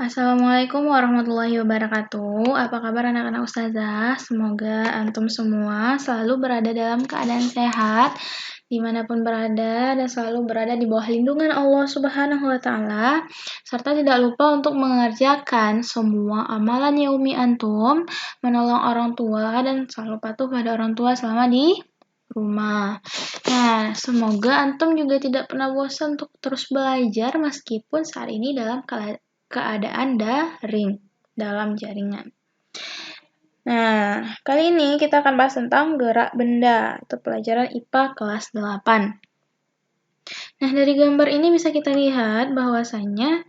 Assalamualaikum warahmatullahi wabarakatuh. Apa kabar anak-anak ustazah? Semoga antum semua selalu berada dalam keadaan sehat, dimanapun berada, dan selalu berada di bawah lindungan Allah Subhanahu wa Ta'ala, serta tidak lupa untuk mengerjakan semua amalan yaumi antum, menolong orang tua, dan selalu patuh pada orang tua selama di rumah. Nah, semoga antum juga tidak pernah bosan untuk terus belajar meskipun saat ini dalam keadaan daring dalam jaringan. Nah, kali ini kita akan bahas tentang gerak benda atau pelajaran IPA kelas 8. Nah, dari gambar ini bisa kita lihat bahwasanya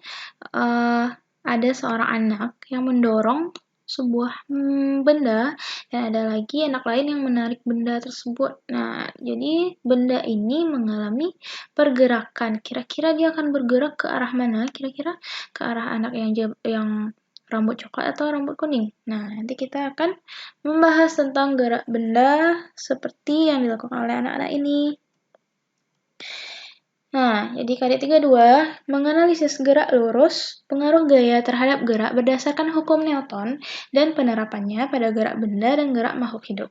ada seorang anak yang mendorong sebuah benda dan ada lagi anak lain yang menarik benda tersebut. Nah, jadi benda ini mengalami pergerakan. Kira-kira dia akan bergerak ke arah mana? Kira-kira ke arah anak yang rambut coklat atau rambut kuning. Nah, nanti kita akan membahas tentang gerak benda seperti yang dilakukan oleh anak-anak ini. Nah, jadi KD32 menganalisis gerak lurus, pengaruh gaya terhadap gerak berdasarkan hukum Newton, dan penerapannya pada gerak benda dan gerak makhluk hidup.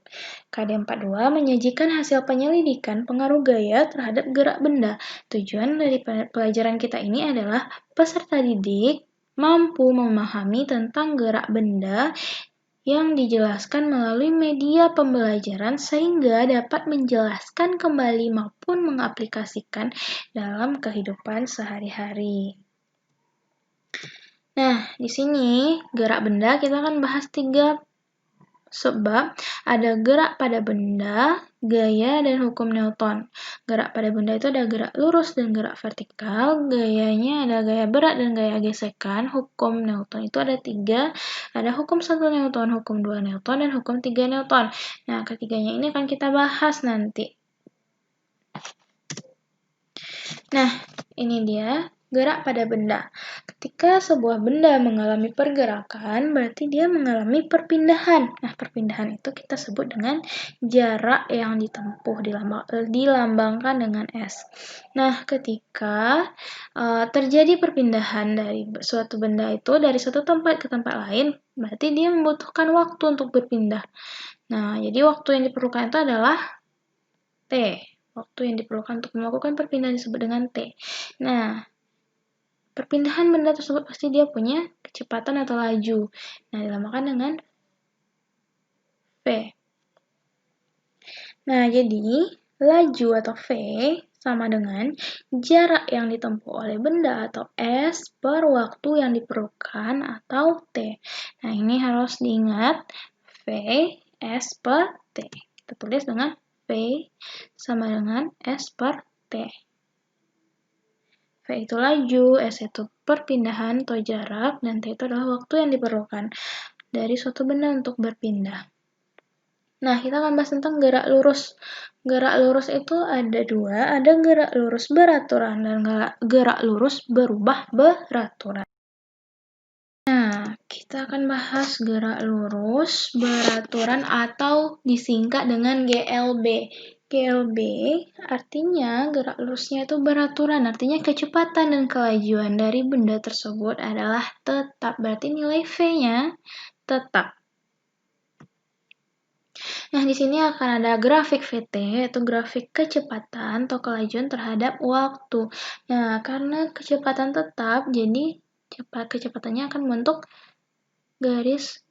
KD42 menyajikan hasil penyelidikan pengaruh gaya terhadap gerak benda. Tujuan dari pelajaran kita ini adalah peserta didik mampu memahami tentang gerak benda yang dijelaskan melalui media pembelajaran sehingga dapat menjelaskan kembali maupun mengaplikasikan dalam kehidupan sehari-hari. Nah, di sini gerak benda kita akan bahas 3 sebab ada gerak pada benda, gaya, dan hukum Newton. Gerak pada benda itu ada gerak lurus dan gerak vertikal, gayanya ada gaya berat dan gaya gesekan, hukum Newton itu ada 3, ada hukum 1 Newton, hukum 2 Newton, dan hukum 3 Newton. Nah, ketiganya ini akan kita bahas nanti. Nah, ini dia gerak pada benda. Ketika sebuah benda mengalami pergerakan, berarti dia mengalami perpindahan. Nah, perpindahan itu kita sebut dengan jarak yang ditempuh, dilambangkan dengan S. Nah, ketika terjadi perpindahan dari suatu benda itu dari satu tempat ke tempat lain, berarti dia membutuhkan waktu untuk berpindah. Nah, jadi waktu yang diperlukan itu adalah T. Waktu yang diperlukan untuk melakukan perpindahan disebut dengan T. Nah, perpindahan benda tersebut pasti dia punya kecepatan atau laju. Nah, dinamakan dengan V. Nah, jadi laju atau V sama dengan jarak yang ditempuh oleh benda atau S per waktu yang diperlukan atau T. Nah, ini harus diingat V S per T. Kita tulis dengan V sama dengan S per T. V itu laju, S itu perpindahan atau jarak, dan T itu adalah waktu yang diperlukan dari suatu benda untuk berpindah. Nah, kita akan bahas tentang gerak lurus. Gerak lurus itu ada 2, ada gerak lurus beraturan dan gerak lurus berubah beraturan. Nah, kita akan bahas gerak lurus beraturan atau disingkat dengan GLB. GLB artinya gerak lurusnya itu beraturan, artinya kecepatan dan kelajuan dari benda tersebut adalah tetap, berarti nilai V-nya tetap. Nah, di sini akan ada grafik VT, yaitu grafik kecepatan atau kelajuan terhadap waktu. Nah, karena kecepatan tetap, jadi kecepatannya akan membentuk garis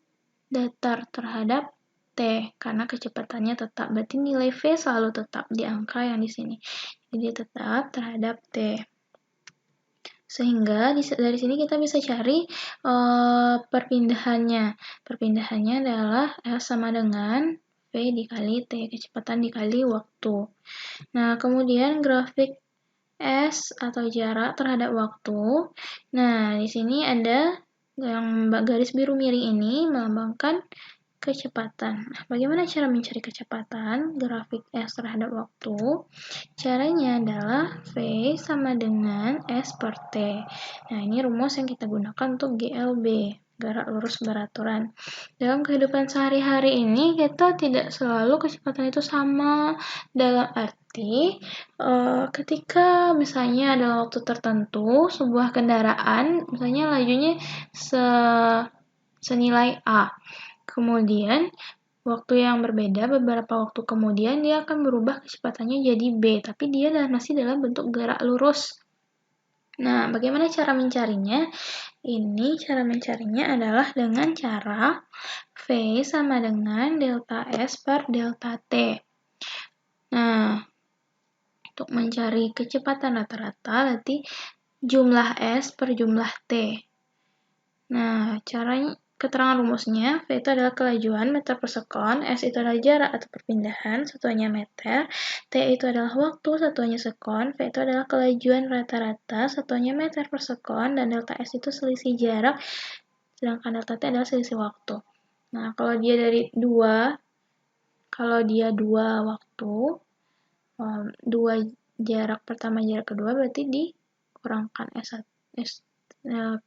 datar terhadap T, karena kecepatannya tetap. Berarti nilai V selalu tetap di angka yang di sini. Jadi tetap terhadap T. Sehingga dari sini kita bisa cari perpindahannya. Perpindahannya adalah S sama dengan V dikali T, kecepatan dikali waktu. Nah, kemudian grafik S atau jarak terhadap waktu. Nah, di sini ada yang garis biru miring ini melambangkan kecepatan. Nah, bagaimana cara mencari kecepatan grafik S terhadap waktu? Caranya adalah V sama dengan S per T. Nah, ini rumus yang kita gunakan untuk GLB. gerak lurus beraturan. Dalam kehidupan sehari-hari ini, kita tidak selalu kecepatan itu sama, dalam arti ketika misalnya dalam waktu tertentu, sebuah kendaraan, misalnya lajunya senilai A. Kemudian, waktu yang berbeda, beberapa waktu kemudian dia akan berubah kecepatannya jadi B, tapi dia masih dalam bentuk gerak lurus. Nah, bagaimana cara mencarinya? Ini cara mencarinya adalah dengan cara V sama dengan delta S per delta T. Nah, untuk mencari kecepatan rata-rata, berarti jumlah S per jumlah T. Nah, caranya, keterangan rumusnya, V itu adalah kelajuan meter per sekon, S itu adalah jarak atau perpindahan, satuannya meter, T itu adalah waktu, satuannya sekon, V itu adalah kelajuan rata-rata, satuannya meter per sekon, dan delta S itu selisih jarak, sedangkan delta T adalah selisih waktu. Nah, kalau dia dua waktu, dua jarak pertama, jarak kedua, berarti dikurangkan S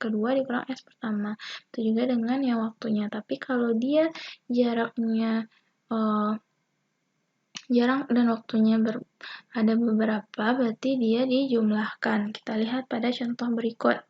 kedua dikurang S pertama. Itu juga dengan yang waktunya. Tapi kalau dia jaraknya jarak dan waktunya ada beberapa, berarti dia dijumlahkan. Kita lihat pada contoh berikut.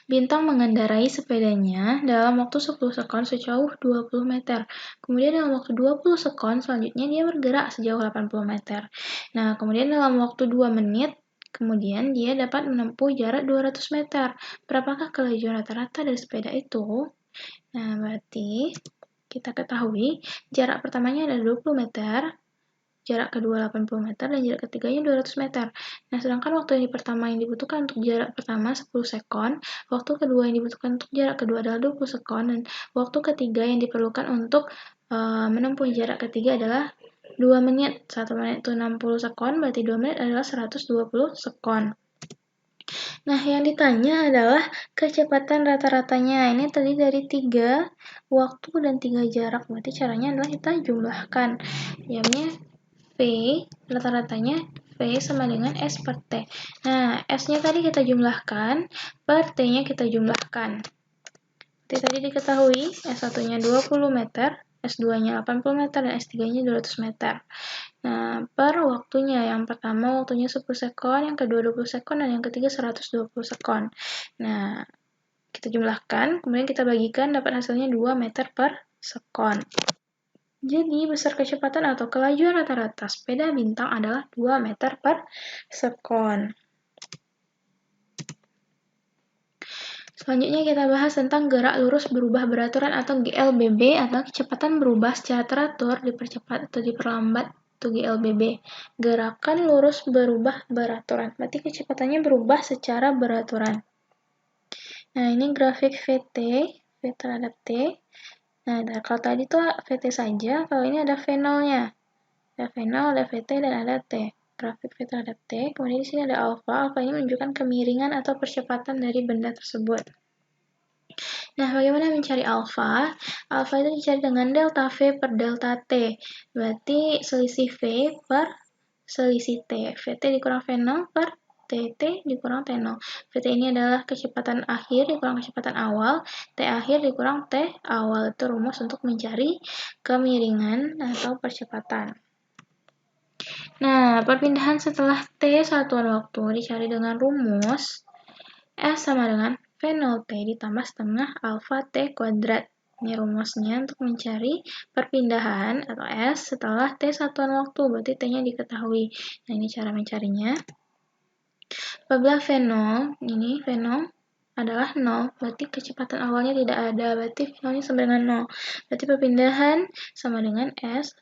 Bintang mengendarai sepedanya dalam waktu 10 sekon sejauh 20 meter. Kemudian dalam waktu 20 sekon selanjutnya dia bergerak sejauh 80 meter. Nah, kemudian dalam waktu 2 menit, kemudian dia dapat menempuh jarak 200 meter. Berapakah kelajuan rata-rata dari sepeda itu? Nah, berarti kita ketahui jarak pertamanya adalah 20 meter, jarak kedua 80 meter, dan jarak ketiganya 200 meter. Nah, sedangkan waktu yang pertama yang dibutuhkan untuk jarak pertama 10 sekon, waktu kedua yang dibutuhkan untuk jarak kedua adalah 20 sekon, dan waktu ketiga yang diperlukan untuk menempuh jarak ketiga adalah 2 menit. 1 menit itu 60 sekon, berarti 2 menit adalah 120 sekon. Nah, yang ditanya adalah kecepatan rata-ratanya. Ini terdiri dari 3 waktu dan 3 jarak. Berarti caranya adalah kita jumlahkan. Jamnya V, rata-ratanya V sama dengan S per T. Nah, S-nya tadi kita jumlahkan, per T-nya kita jumlahkan. Seperti tadi diketahui, S1-nya 20 meter, S2-nya 80 meter, dan S3-nya 200 meter. Nah, per waktunya, yang pertama waktunya 10 sekon, yang kedua 20 sekon, dan yang ketiga 120 sekon. Nah, kita jumlahkan, kemudian kita bagikan, dapat hasilnya 2 meter per sekon. Jadi, besar kecepatan atau kelajuan rata-rata sepeda bintang adalah 2 meter per sekon. Selanjutnya kita bahas tentang gerak lurus berubah beraturan atau GLBB, atau kecepatan berubah secara teratur, dipercepat atau diperlambat, atau GLBB. Gerakan lurus berubah beraturan, berarti kecepatannya berubah secara beraturan. Nah, ini grafik VT, V terhadap T. Nah, kalau tadi tuh VT saja, kalau ini ada V0-nya. Ada V0, ada VT, dan ada T. Grafik V terhadap T, kemudian di sini ada alfa. Alfa ini menunjukkan kemiringan atau percepatan dari benda tersebut. Nah, bagaimana mencari alfa? Alfa itu dicari dengan delta V per delta T. Berarti selisih V per selisih T. VT dikurang V0 per TT dikurang T0. VT ini adalah kecepatan akhir dikurang kecepatan awal, T akhir dikurang T awal. Itu rumus untuk mencari kemiringan atau percepatan. Nah, perpindahan setelah T satuan waktu dicari dengan rumus S sama dengan V0T ditambah setengah alfa T kuadrat. Ini rumusnya untuk mencari perpindahan atau S setelah T satuan waktu, berarti T-nya diketahui. Nah, ini cara mencarinya. Apabila V0, ini V0 adalah 0, berarti kecepatan awalnya tidak ada, berarti V0-nya sama dengan 0. Berarti perpindahan sama dengan S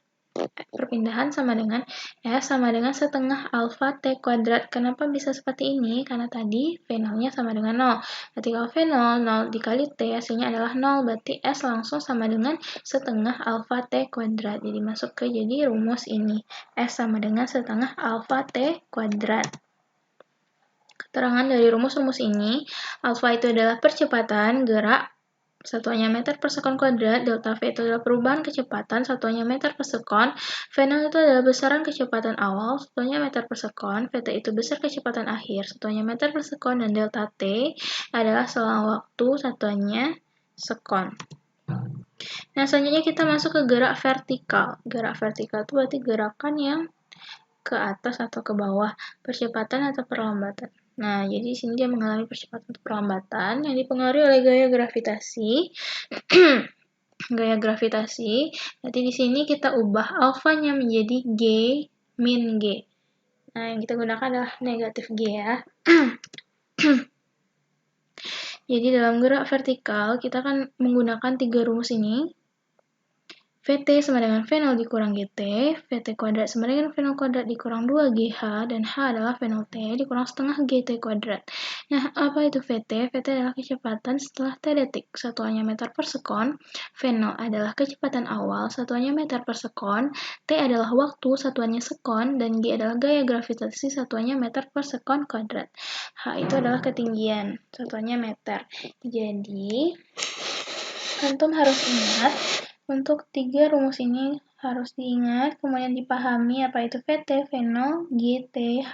sama dengan setengah alfa T kuadrat. Kenapa bisa seperti ini? Karena tadi V0-nya sama dengan 0. Berarti kalau V0, 0 dikali T, hasilnya adalah 0. Berarti S langsung sama dengan setengah alfa T kuadrat. Jadi masuk ke jadi rumus ini. S sama dengan setengah alfa T kuadrat. Keterangan dari rumus-rumus ini, alfa itu adalah percepatan gerak satuannya meter per sekon kuadrat, delta V itu adalah perubahan kecepatan, satuannya meter per sekon, V0 itu adalah besaran kecepatan awal, satuannya meter per sekon, Vt itu besar kecepatan akhir, satuannya meter per sekon, dan delta T adalah selang waktu, satuannya sekon. Nah, selanjutnya kita masuk ke gerak vertikal. Gerak vertikal itu berarti gerakan yang ke atas atau ke bawah, percepatan atau perlambatan. Nah, jadi di sini dia mengalami percepatan atau perlambatan yang dipengaruhi oleh gaya gravitasi. Gaya gravitasi. Nanti di sini kita ubah alfanya menjadi G min G. Nah, yang kita gunakan adalah negatif G ya. Jadi dalam gerak vertikal, kita akan menggunakan 3 rumus ini. Vt sama dengan V0 dikurang Gt, Vt kuadrat sama dengan V0 kuadrat dikurang 2GH, dan H adalah V0 T dikurang setengah Gt kuadrat. Nah, apa itu Vt? Vt adalah kecepatan setelah T detik, satuannya meter per sekon, V0 adalah kecepatan awal, satuannya meter per sekon, T adalah waktu, satuannya sekon, dan G adalah gaya gravitasi, satuannya meter per sekon kuadrat. H itu adalah ketinggian, satuannya meter. Jadi, antum harus ingat, untuk 3 rumus ini harus diingat, kemudian dipahami apa itu Vt, V0, Gt, H.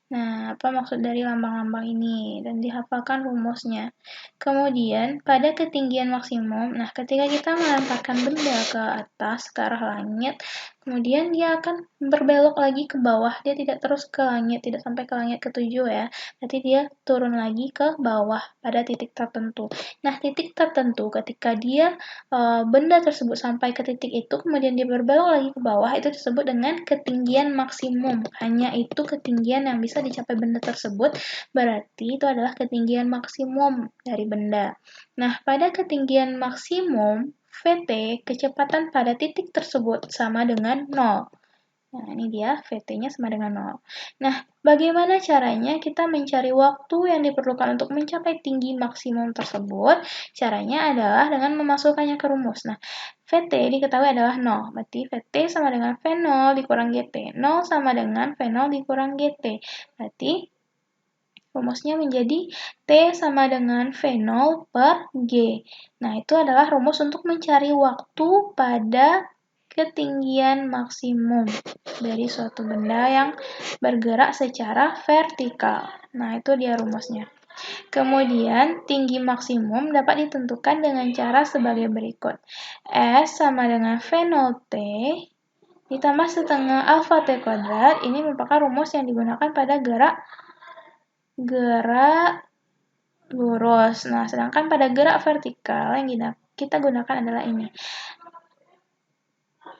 Nah, apa maksud dari lambang-lambang ini? Dan dihafalkan rumusnya. Kemudian, pada ketinggian maksimum, nah ketika kita melemparkan benda ke atas, ke arah langit, kemudian dia akan berbelok lagi ke bawah, dia tidak terus ke langit, tidak sampai ke langit ke-7 ya, nanti dia turun lagi ke bawah pada titik tertentu. Nah, titik tertentu ketika dia benda tersebut sampai ke titik itu, kemudian dia berbelok lagi ke bawah, itu disebut dengan ketinggian maksimum. Hanya itu ketinggian yang bisa dicapai benda tersebut, berarti itu adalah ketinggian maksimum dari benda. Nah, pada ketinggian maksimum, Vt, kecepatan pada titik tersebut sama dengan 0. Nah, ini dia, Vt-nya sama dengan 0. Nah, bagaimana caranya kita mencari waktu yang diperlukan untuk mencapai tinggi maksimum tersebut? Caranya adalah dengan memasukkannya ke rumus. Nah, Vt diketahui adalah 0. Berarti Vt sama dengan V0 dikurang Gt. 0 sama dengan V0 dikurang Gt. Berarti rumusnya menjadi T sama dengan V0 per G. Nah, itu adalah rumus untuk mencari waktu pada ketinggian maksimum dari suatu benda yang bergerak secara vertikal. Nah, itu dia rumusnya. Kemudian, tinggi maksimum dapat ditentukan dengan cara sebagai berikut. S sama dengan V0T ditambah setengah alfa T kuadrat. Ini merupakan rumus yang digunakan pada gerak lurus. Nah, sedangkan pada gerak vertikal yang kita gunakan adalah ini.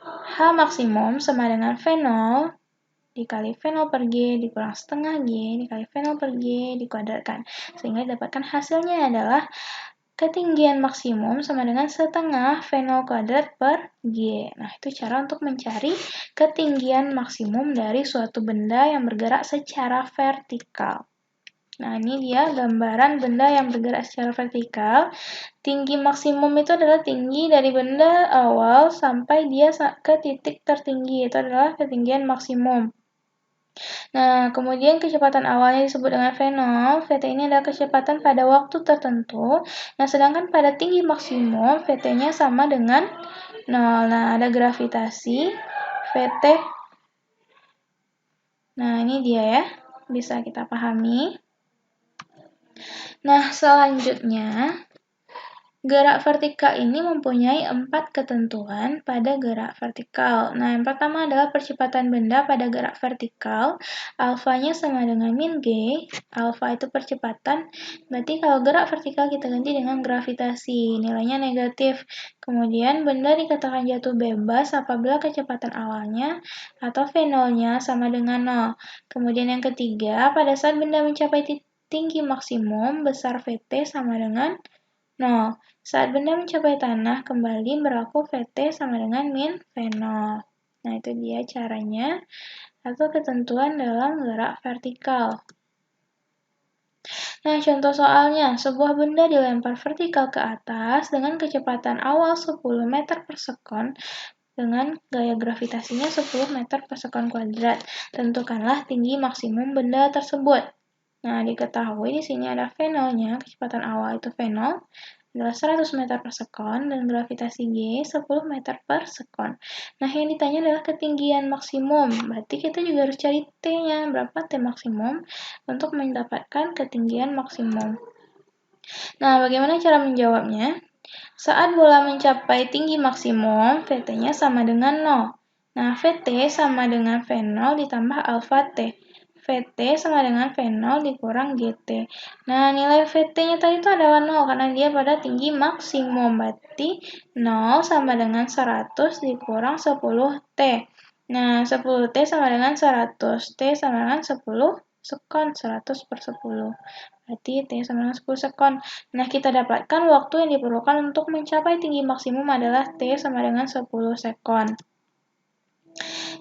H maksimum sama dengan V0 dikali V0 per G dikurang setengah G dikali V0 per G dikuadratkan. Sehingga didapatkan hasilnya adalah ketinggian maksimum sama dengan setengah V0 kuadrat per G. Nah, itu cara untuk mencari ketinggian maksimum dari suatu benda yang bergerak secara vertikal. Nah, ini dia gambaran benda yang bergerak secara vertikal. Tinggi maksimum itu adalah tinggi dari benda awal sampai dia ke titik tertinggi. Itu adalah ketinggian maksimum. Nah, kemudian kecepatan awalnya disebut dengan V0. Vt ini adalah kecepatan pada waktu tertentu. Nah, sedangkan pada tinggi maksimum, Vt-nya sama dengan 0. Nah, ada gravitasi Vt. Nah, ini dia ya. Bisa kita pahami. Nah, selanjutnya, gerak vertikal ini mempunyai 4 ketentuan pada gerak vertikal. Nah, yang pertama adalah percepatan benda pada gerak vertikal. Alfanya sama dengan min G. Alfa itu percepatan. Berarti kalau gerak vertikal kita ganti dengan gravitasi. Nilainya negatif. Kemudian benda dikatakan jatuh bebas apabila kecepatan awalnya atau V0-nya sama dengan 0. Kemudian yang ketiga, pada saat benda mencapai tinggi maksimum, besar Vt sama dengan 0. Saat benda mencapai tanah, kembali berlaku Vt sama dengan min V0. Nah, itu dia caranya atau ketentuan dalam gerak vertikal. Nah, contoh soalnya, sebuah benda dilempar vertikal ke atas dengan kecepatan awal 10 meter per sekon dengan gaya gravitasinya 10 meter per sekon kuadrat. Tentukanlah tinggi maksimum benda tersebut. Nah, diketahui di sini ada V0-nya, kecepatan awal itu V0, adalah 100 meter per sekon dan gravitasi G 10 meter per sekon. Nah, yang ditanya adalah ketinggian maksimum. Berarti kita juga harus cari T-nya. Berapa T maksimum untuk mendapatkan ketinggian maksimum. Nah, bagaimana cara menjawabnya? Saat bola mencapai tinggi maksimum, VT-nya sama dengan 0. Nah, VT sama dengan V0 ditambah alfa T. VT sama dengan V0 dikurang GT. Nah, nilai VT-nya tadi itu adalah 0 karena dia pada tinggi maksimum. Berarti 0 sama dengan 100 dikurang 10T. Nah, 10T sama dengan 100. T sama dengan 10 sekon, 100 per 10. Berarti T sama dengan 10 sekon. Nah, kita dapatkan waktu yang diperlukan untuk mencapai tinggi maksimum adalah T sama dengan 10 sekon.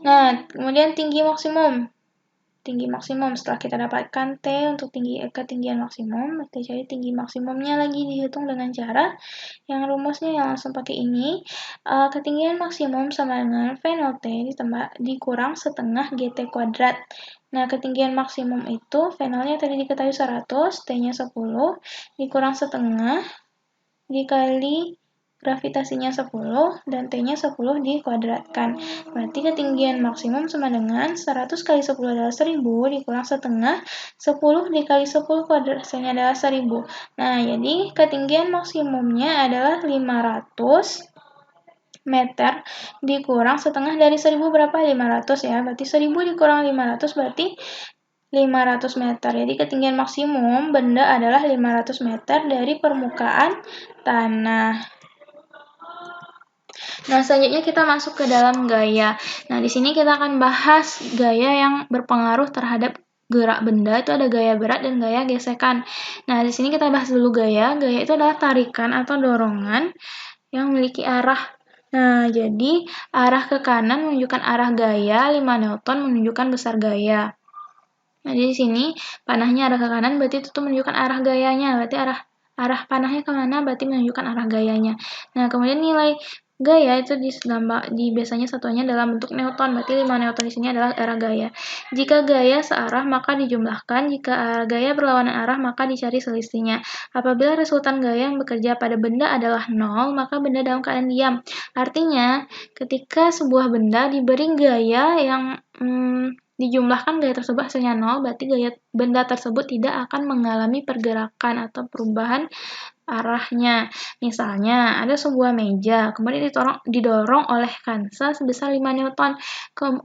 Nah, kemudian tinggi maksimum. Tinggi maksimum setelah kita dapatkan T untuk ketinggian maksimum, kita cari tinggi maksimumnya lagi dihitung dengan cara yang rumusnya yang langsung pakai ini. Ketinggian maksimum sama dengan V0T dikurang setengah GT kuadrat. Nah, ketinggian maksimum itu V0-nya tadi diketahui 100, T-nya 10, dikurang setengah, dikali gravitasinya 10, dan T-nya 10 dikuadratkan. Berarti ketinggian maksimum sama dengan 100 kali 10 adalah 1000, dikurang setengah, 10 dikali 10 kuadratnya adalah 1000. Nah, jadi ketinggian maksimumnya adalah 500 meter dikurang setengah dari 1000 berapa? 500 ya. Berarti 1000 dikurang 500 berarti 500 meter. Jadi ketinggian maksimum benda adalah 500 meter dari permukaan tanah. Nah, selanjutnya kita masuk ke dalam gaya. Nah, di sini kita akan bahas gaya yang berpengaruh terhadap gerak benda. Itu ada gaya berat dan gaya gesekan. Nah, di sini kita bahas dulu gaya. Gaya itu adalah tarikan atau dorongan yang memiliki arah. Nah, jadi arah ke kanan menunjukkan arah gaya, 5 Newton menunjukkan besar gaya. Nah, di sini panahnya arah ke kanan, berarti itu menunjukkan arah gayanya. Berarti arah panahnya kemana, berarti menunjukkan arah gayanya. Nah, kemudian nilai gaya itu biasanya satuannya dalam bentuk Newton, berarti 5 Newton di sini adalah arah gaya. Jika gaya searah, maka dijumlahkan. Jika gaya berlawanan arah, maka dicari selisihnya. Apabila resultan gaya yang bekerja pada benda adalah 0, maka benda dalam keadaan diam. Artinya, ketika sebuah benda diberi gaya yang dijumlahkan gaya tersebut hasilnya 0, berarti gaya benda tersebut tidak akan mengalami pergerakan atau perubahan arahnya. Misalnya, ada sebuah meja, kemudian didorong oleh Kansa sebesar 5 Newton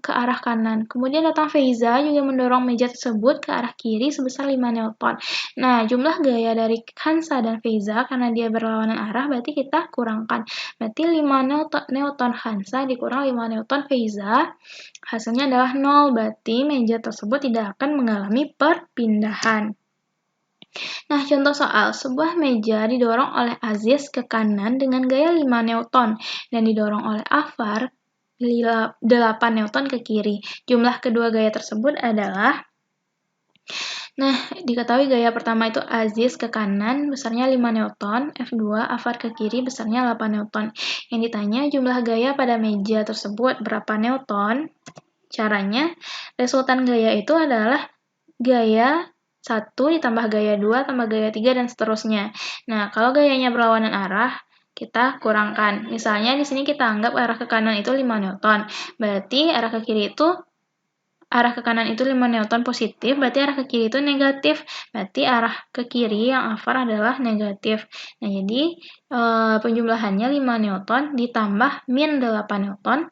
ke arah kanan. Kemudian datang Feiza juga mendorong meja tersebut ke arah kiri sebesar 5 Newton. Nah, jumlah gaya dari Kansa dan Feiza karena dia berlawanan arah, berarti kita kurangkan. Berarti 5 Newton Kansa dikurang 5 Newton Feiza, hasilnya adalah 0, berarti meja tersebut tidak akan mengalami perpindahan. Nah, contoh soal, sebuah meja didorong oleh Aziz ke kanan dengan gaya 5 Newton dan didorong oleh Afar 8 Newton ke kiri. Jumlah kedua gaya tersebut adalah, nah, diketahui gaya pertama itu Aziz ke kanan besarnya 5 Newton, F2 Afar ke kiri besarnya 8 Newton. Yang ditanya jumlah gaya pada meja tersebut berapa Newton? Caranya, resultan gaya itu adalah gaya 1 ditambah gaya 2 tambah gaya 3 dan seterusnya. Nah, kalau gayanya berlawanan arah, kita kurangkan. Misalnya di sini kita anggap arah ke kanan itu 5 Newton. Berarti arah ke kanan itu 5 Newton positif, berarti arah ke kiri itu negatif. Berarti arah ke kiri yang Afar adalah negatif. Nah, jadi penjumlahannya 5 Newton ditambah min 8 Newton.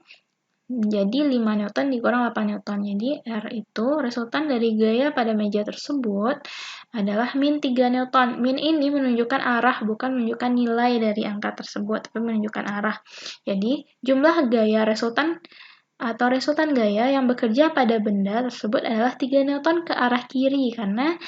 Jadi 5 Newton dikurang 8 Newton. Jadi R itu resultan dari gaya pada meja tersebut adalah min 3 Newton. Min ini menunjukkan arah, bukan menunjukkan nilai dari angka tersebut, tapi menunjukkan arah. Jadi jumlah gaya resultan gaya yang bekerja pada benda tersebut adalah 3 Newton ke arah kiri karena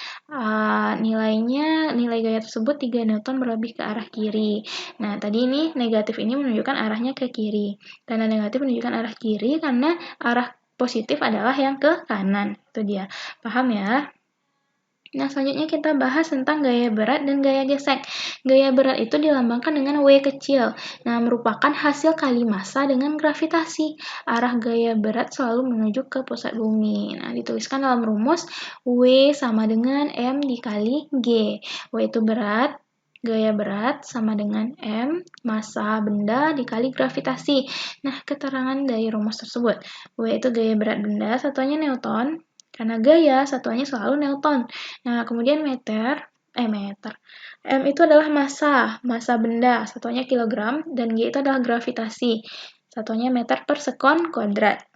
nilai gaya tersebut 3 Newton berlebih ke arah kiri. Nah, tadi ini negatif ini menunjukkan arahnya ke kiri. Karena negatif menunjukkan arah kiri karena arah positif adalah yang ke kanan. Itu dia. Paham ya? Nah, selanjutnya kita bahas tentang gaya berat dan gaya gesek. Gaya berat itu dilambangkan dengan W kecil. Nah, merupakan hasil kali massa dengan gravitasi. Arah gaya berat selalu menuju ke pusat bumi. Nah, dituliskan dalam rumus W sama dengan M dikali G. W itu berat, Gaya berat sama dengan M, massa benda dikali gravitasi. Nah, keterangan dari rumus tersebut. W itu gaya berat benda, satuannya Newton. Karena gaya, satuannya selalu Newton. Nah, kemudian meter. M itu adalah massa benda, satuannya kilogram. Dan G itu adalah gravitasi, satuannya meter per sekon kuadrat.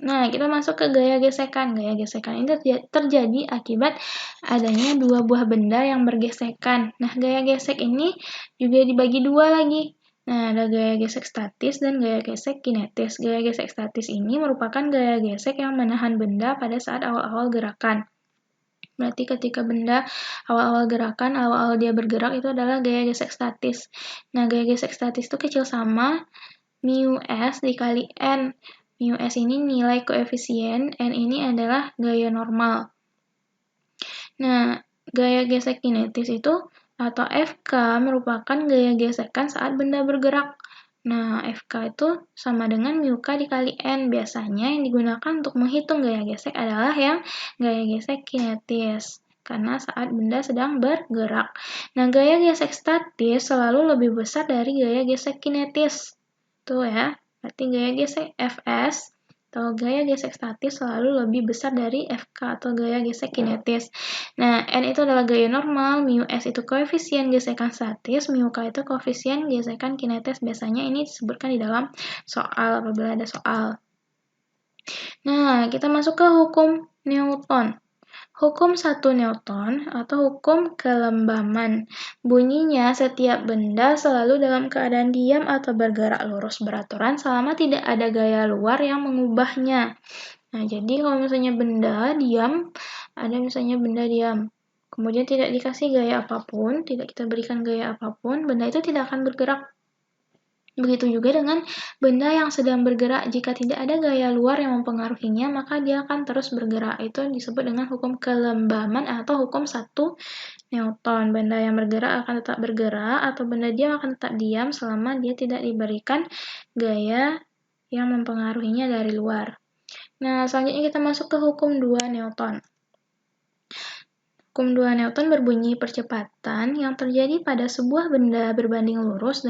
Nah, kita masuk ke gaya gesekan. Gaya gesekan ini terjadi akibat adanya dua buah benda yang bergesekan. Nah, gaya gesek ini juga dibagi dua lagi. Nah, ada gaya gesek statis dan gaya gesek kinetis. Gaya gesek statis ini merupakan gaya gesek yang menahan benda pada saat awal-awal gerakan. Berarti ketika benda awal-awal gerakan, awal-awal dia bergerak itu adalah gaya gesek statis. Nah, gaya gesek statis itu kecil sama mu S dikali N. Mu S ini nilai koefisien, N ini adalah gaya normal. Nah, gaya gesek kinetis itu atau FK merupakan gaya gesekan saat benda bergerak. Nah, FK itu sama dengan mu K dikali N. Biasanya yang digunakan untuk menghitung gaya gesek adalah yang gaya gesek kinetis, karena saat benda sedang bergerak. Nah, gaya gesek statis selalu lebih besar dari gaya gesek kinetis. Tuh ya. Berarti gaya gesek Fs atau gaya gesek statis selalu lebih besar dari Fk atau gaya gesek kinetis. Nah, N itu adalah gaya normal, mu S itu koefisien gesekan statis, mu K itu koefisien gesekan kinetis. Biasanya ini disebutkan di dalam soal apabila ada soal. Nah, kita masuk ke hukum Newton. Hukum 1 Newton atau hukum kelembaman. Bunyinya setiap benda selalu dalam keadaan diam atau bergerak lurus beraturan selama tidak ada gaya luar yang mengubahnya. Nah, jadi kalau misalnya benda diam, ada misalnya benda diam, kemudian tidak dikasih gaya apapun, tidak kita berikan gaya apapun, benda itu tidak akan bergerak. Begitu juga dengan benda yang sedang bergerak, jika tidak ada gaya luar yang mempengaruhinya, maka dia akan terus bergerak. Itu disebut dengan hukum kelembaman atau hukum 1 Newton. Benda yang bergerak akan tetap bergerak, atau benda diam akan tetap diam selama dia tidak diberikan gaya yang mempengaruhinya dari luar. Nah, selanjutnya kita masuk ke hukum 2 Newton. Hukum 2 Newton berbunyi percepatan yang terjadi pada sebuah benda berbanding lurus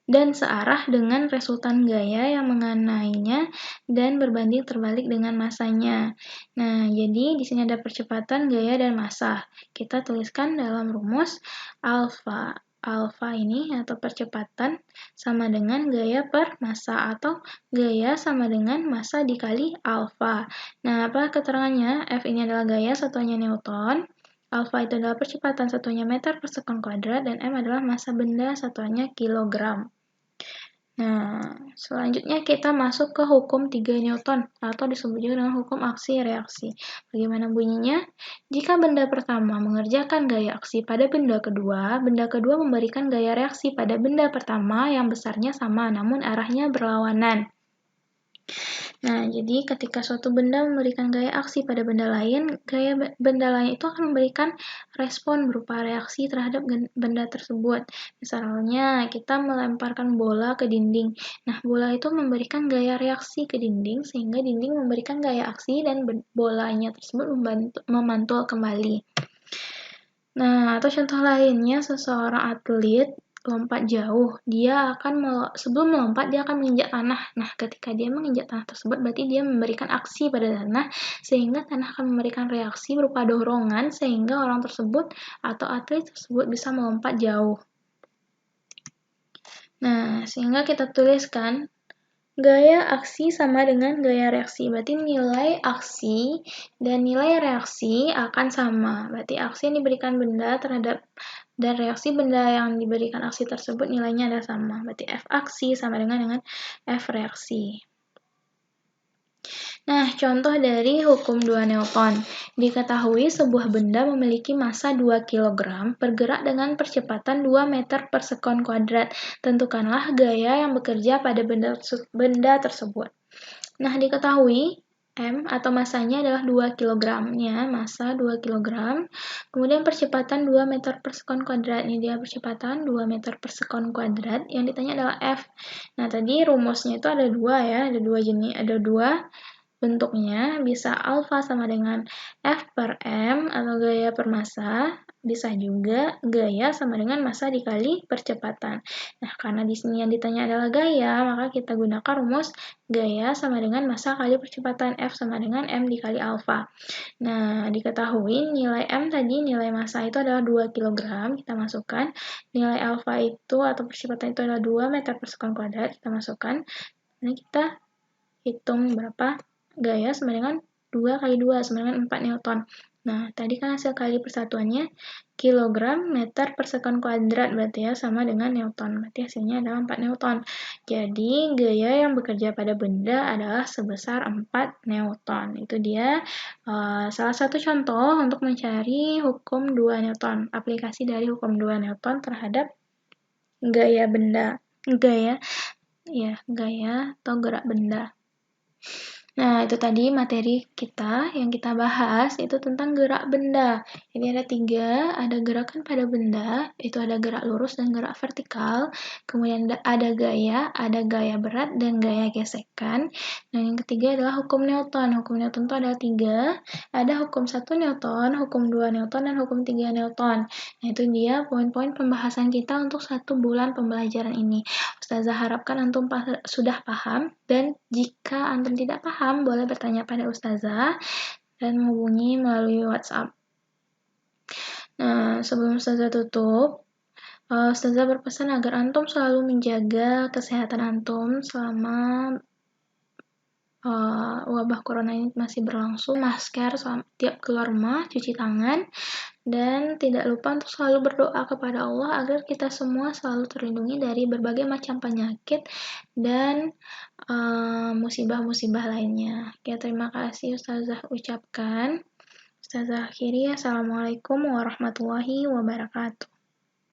dan searah dengan resultan gaya yang mengenainya dan berbanding terbalik dengan massanya. Nah, jadi di sini ada percepatan, gaya, dan massa. Kita tuliskan dalam rumus alfa. Alfa ini atau percepatan sama dengan gaya per massa atau gaya sama dengan massa dikali alfa. Nah, apa keterangannya? F ini adalah gaya, satuannya Newton. Alfa itu adalah percepatan, satuannya meter per sekon kuadrat, dan M adalah massa benda, satuannya kilogram. Nah, selanjutnya kita masuk ke hukum 3 Newton atau disebut juga dengan hukum aksi-reaksi. Bagaimana bunyinya? Jika benda pertama mengerjakan gaya aksi pada benda kedua memberikan gaya reaksi pada benda pertama yang besarnya sama namun arahnya berlawanan. Nah, jadi ketika suatu benda memberikan gaya aksi pada benda lain, gaya benda lain itu akan memberikan respon berupa reaksi terhadap benda tersebut. Misalnya, kita melemparkan bola ke dinding. Nah, bola itu memberikan gaya reaksi ke dinding, sehingga dinding memberikan gaya aksi dan bolanya tersebut memantul kembali. Nah, atau contoh lainnya, seseorang atlet lompat jauh, dia akan sebelum melompat dia akan menginjak tanah. Nah, ketika dia menginjak tanah tersebut berarti dia memberikan aksi pada tanah sehingga tanah akan memberikan reaksi berupa dorongan sehingga orang tersebut atau atlet tersebut bisa melompat jauh. Nah, sehingga kita tuliskan gaya aksi sama dengan gaya reaksi. Berarti nilai aksi dan nilai reaksi akan sama. Berarti aksi yang diberikan benda dan reaksi benda yang diberikan aksi tersebut nilainya adalah sama. Berarti F aksi sama dengan F reaksi. Nah, contoh dari hukum 2 Newton. Diketahui sebuah benda memiliki massa 2 kg bergerak dengan percepatan 2 meter per sekon kuadrat. Tentukanlah gaya yang bekerja pada benda tersebut. Nah, diketahui M atau massanya adalah 2 kg-nya, massa 2 kg. Kemudian percepatan 2 meter per sekon kuadrat. Ini dia percepatan 2 meter per sekon kuadrat. Yang ditanya adalah F. Nah, tadi rumusnya itu ada dua ya, ada dua jenis, ada dua bentuknya bisa alfa sama dengan F per M atau gaya per massa, bisa juga gaya sama dengan massa dikali percepatan. Nah, karena di sini yang ditanya adalah gaya, maka kita gunakan rumus gaya sama dengan massa kali percepatan F sama dengan M dikali alfa. Nah, diketahui nilai M tadi, nilai massa itu adalah 2 kg, kita masukkan. Nilai alfa itu atau percepatan itu adalah 2 meter per sekon kuadrat, kita masukkan. Ini kita hitung berapa gaya sama dengan 2 kali 2 sama dengan 4 Newton. Nah, tadi kan hasil kali persatuannya kilogram meter per sekon kuadrat, berarti ya sama dengan Newton. Berarti hasilnya adalah 4 Newton. Jadi, gaya yang bekerja pada benda adalah sebesar 4 Newton. Itu dia salah satu contoh untuk mencari hukum 2 Newton. Aplikasi dari hukum 2 Newton terhadap gaya benda. Gaya atau gerak benda. Nah, itu tadi materi kita yang kita bahas itu tentang gerak benda. Ini ada 3, ada gerakan pada benda, itu ada gerak lurus dan gerak vertikal. Kemudian ada gaya berat dan gaya gesekan. Nah, yang ketiga adalah hukum Newton. Hukum Newton itu ada 3, ada hukum 1 Newton, hukum 2 Newton, dan hukum 3 Newton. Nah, itu dia poin-poin pembahasan kita untuk 1 bulan pembelajaran ini. Ustazah harapkan antum sudah paham, dan jika antum tidak paham, boleh bertanya pada Ustazah dan menghubungi melalui WhatsApp. Nah, sebelum Ustazah tutup, Ustazah berpesan agar antum selalu menjaga kesehatan antum selama wabah corona ini masih berlangsung. Masker tiap keluar rumah, cuci tangan, dan tidak lupa untuk selalu berdoa kepada Allah agar kita semua selalu terlindungi dari berbagai macam penyakit dan musibah-musibah lainnya. Oke, terima kasih Ustazah ucapkan. Ustazah akhiri, Assalamualaikum warahmatullahi wabarakatuh.